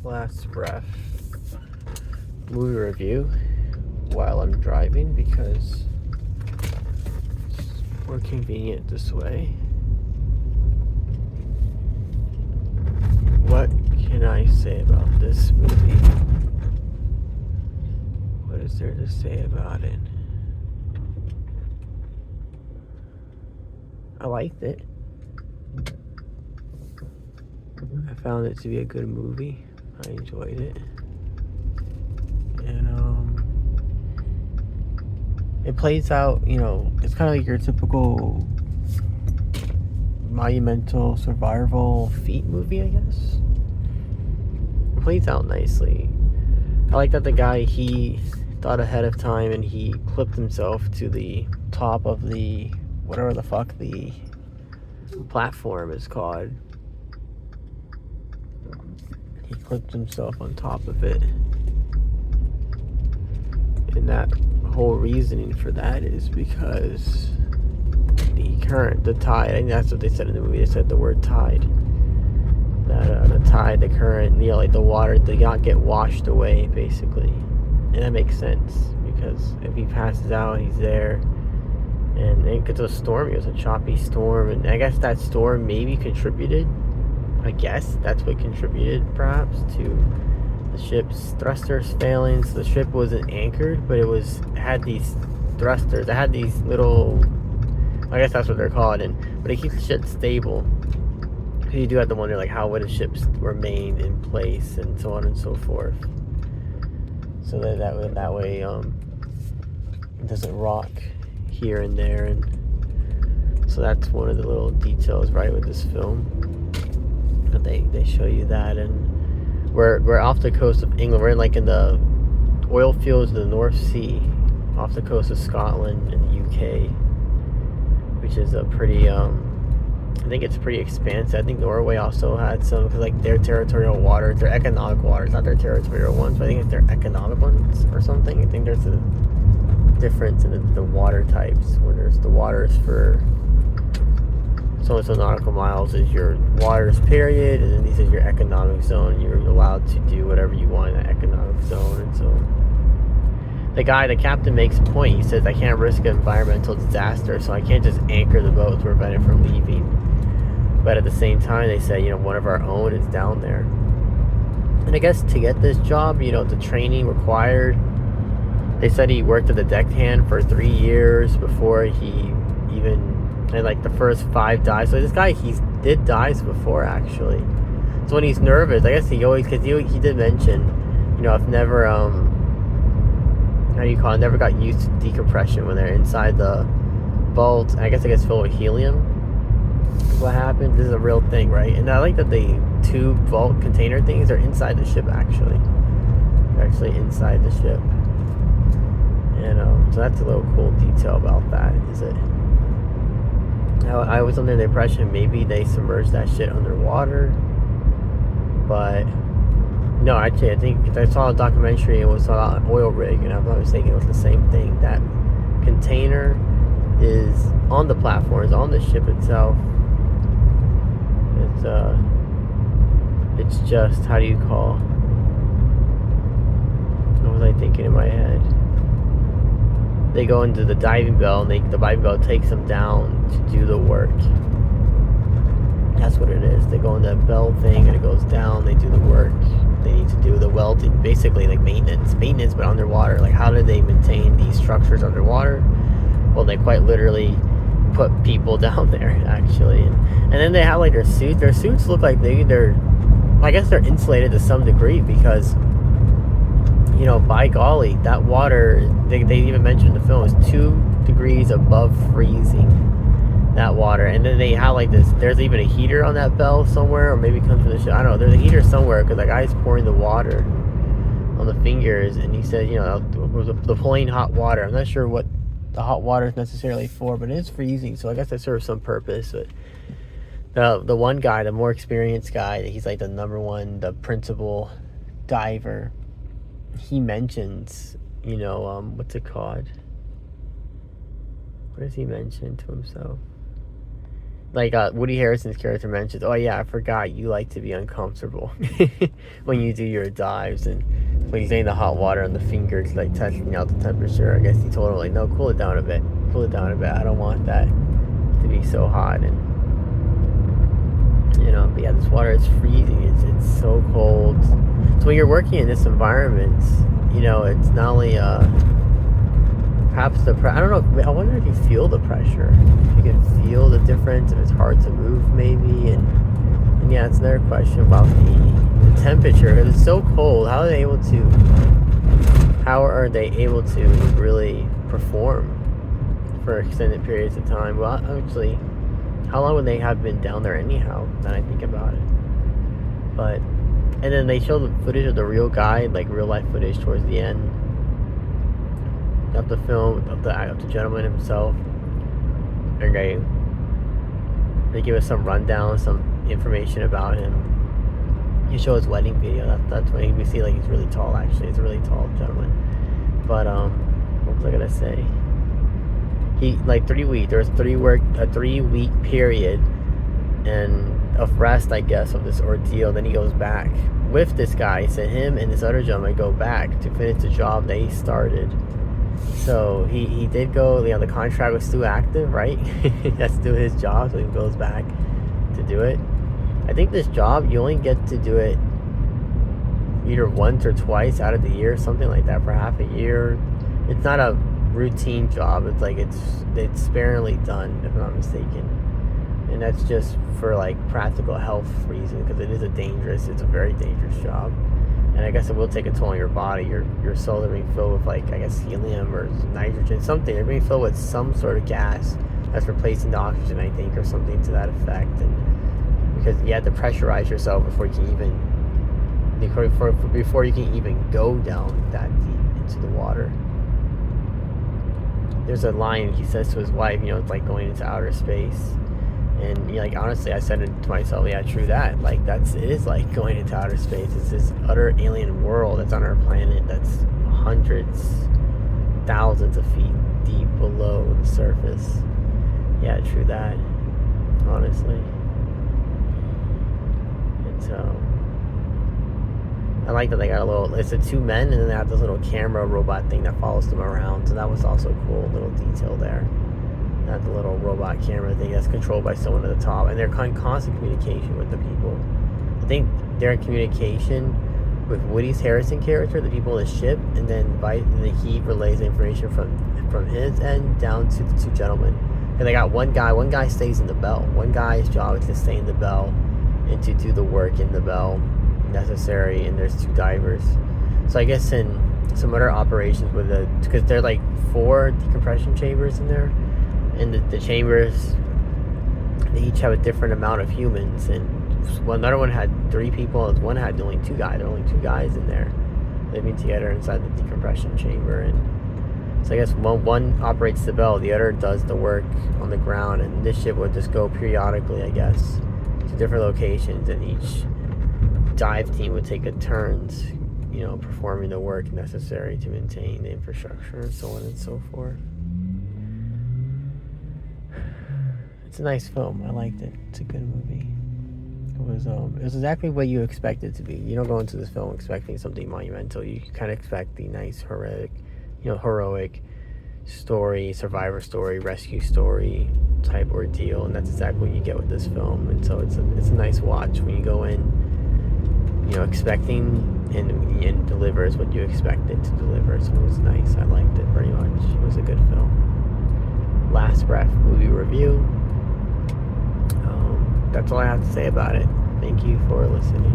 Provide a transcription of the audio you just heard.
Last breath movie review while I'm driving because it's more convenient this way. What can I say about this movie? What is there to say about it? I liked it. I found it to be a good movie. I enjoyed it. And it plays out, it's kind of like your typical monumental survival feat movie, I guess. It plays out nicely. I like that the guy, he thought ahead of time and he clipped himself to the top of the, whatever the fuck the platform is called. He clipped himself on top of it. And that whole reasoning for that is because the current, the tide, I think that's what they said in the movie. They said the word tide. That the tide, the current, like the water, they not get washed away, basically. And that makes sense because if he passes out, he's there. And it gets a storm. It was a choppy storm. And I guess that storm maybe contributed. I guess that's what contributed, perhaps, to the ship's thrusters failing. So the ship wasn't anchored, but it had these thrusters. It had these little, I guess that's what they're called, but it keeps the ship stable. You do have to wonder, like, how would a ship remain in place and so on and so forth. So that way it doesn't rock here and there. And so that's one of the little details, right, with this film. But they show you that, and we're off the coast of England. We're in the oil fields of the North Sea, off the coast of Scotland and the UK, which is a pretty I think it's pretty expansive. I think Norway also had some, because their territorial waters, their economic waters, not their territorial ones, but I think it's their economic ones or something. I think there's a difference in the water types, where there's the waters for so nautical miles is your waters period, and then these is your economic zone. You're allowed to do whatever you want in that economic zone. And so the captain makes a point. He says, I can't risk an environmental disaster, so I can't just anchor the boat to prevent it from leaving. But at the same time, they say, one of our own is down there. And I guess to get this job, the training required, they said he worked as a deckhand for 3 years before he even, and the first 5 dives. So this guy, he did dives before, actually. So when he's nervous, I guess he always, because he did mention, I've never, never got used to decompression when they're inside the vault. I guess it gets filled with helium. What happened? This is a real thing, right? And I like that the 2 vault container things are inside the ship, actually. They're actually inside the ship. And so that's a little cool detail about that, is it? I was under the impression maybe they submerged that shit underwater, but no, actually I think I saw a documentary. It was on an oil rig, and I'm not mistaken, it was the same thing. That container is on the platform, is on the ship itself. It's just, how do you call? What was I thinking in my head? They go into the diving bell, and the diving bell takes them down to do the work. That's what it is. They go in that bell thing, and it goes down. They do the work. They need to do the welding, basically maintenance, but underwater. How do they maintain these structures underwater? Well, they quite literally put people down there, actually. And then they have their suits. Their suits look like they're I guess they're insulated to some degree, because by golly, that water, they even mentioned in the film, is 2 degrees above freezing, that water. And then they have there's even a heater on that bell somewhere, or maybe it comes from the ship. I don't know, there's a heater somewhere, because that guy's pouring the water on the fingers, and he said, the plain hot water. I'm not sure what the hot water is necessarily for, but it is freezing, so I guess that serves some purpose. But the one guy, the more experienced guy, he's the number one, the principal diver, he mentions, what's it called? What does he mention to himself? Like Woody Harrelson's character mentions, oh yeah, I forgot you like to be uncomfortable when you do your dives, and when he's in the hot water on the fingers, like testing out the temperature. I guess he told him like, no, cool it down a bit, I don't want that to be so hot. And but yeah, this water is freezing. It's so cold. So when you're working in this environment, it's not only perhaps I don't know. I wonder if you feel the pressure. If you can feel the difference. If it's hard to move, maybe. And yeah, it's another question about the temperature. Because it's so cold. How are they able to really perform for extended periods of time? Well, actually, how long would they have been down there anyhow? Then I think about it. And then they show the footage of the real guy, like real life footage towards the end of the film, of the gentleman himself. And they give us some rundown, some information about him. You show his wedding video. That's when we see like he's really tall. Actually, he's a really tall gentleman. But what was I gonna say? He like 3 weeks. There was a 3 week period and of rest, I guess, of this ordeal. Then he goes back with this guy. So him and this other gentleman go back to finish the job they started. So he did go. The contract was still active, right? That's still his job. So he goes back to do it. I think this job, you only get to do it either once or twice out of the year, something like that, for half a year. It's not a routine job. It's like it's sparingly done, if I'm not mistaken. And that's just for like practical health reasons, because it's a very dangerous job. And I guess it will take a toll on your body. Your cells are being filled with, like, I guess helium or nitrogen, something. They're being filled with some sort of gas that's replacing the oxygen, I think, or something to that effect. And because you have to pressurize yourself before you can even go down that deep into the water. There's a line he says to his wife, it's like going into outer space. And like, honestly, I said it to myself, yeah, true that. Like, it is like going into outer space. It's this utter alien world that's on our planet that's hundreds, thousands of feet deep below the surface. Yeah, true that. Honestly. And so I like that they got it's the two men, and then they have this little camera robot thing that follows them around. So that was also cool, little detail there. Not the little robot camera thing that's controlled by someone at the top, and they're in constant communication with the people. I think they're in communication with Woody's Harrison character, the people on the ship, and then he relays information from his end down to the two gentlemen. And they got one guy stays in the bell. One guy's job is to stay in the bell and to do the work in the bell necessary, and there's two divers. So I guess in some other operations because there are like 4 decompression chambers in there, and the chambers, they each have a different amount of humans, and another one had 3 people, one had only 2 guys. There are only 2 guys in there living together inside the decompression chamber. And so I guess one operates the bell, the other does the work on the ground, and this ship would just go periodically, I guess, to different locations, and each dive team would take a turns, performing the work necessary to maintain the infrastructure and so on and so forth. It's a nice film. I liked it. It's a good movie. It was exactly what you expect it to be. You don't go into this film expecting something monumental. You kind of expect the nice heroic story, survivor story, rescue story type ordeal, and that's exactly what you get with this film. And so it's a nice watch when you go in, expecting, and delivers what you expect it to deliver. So it was nice. I liked it very much. It was a good film. Last Breath movie review. That's all I have to say about it. Thank you for listening.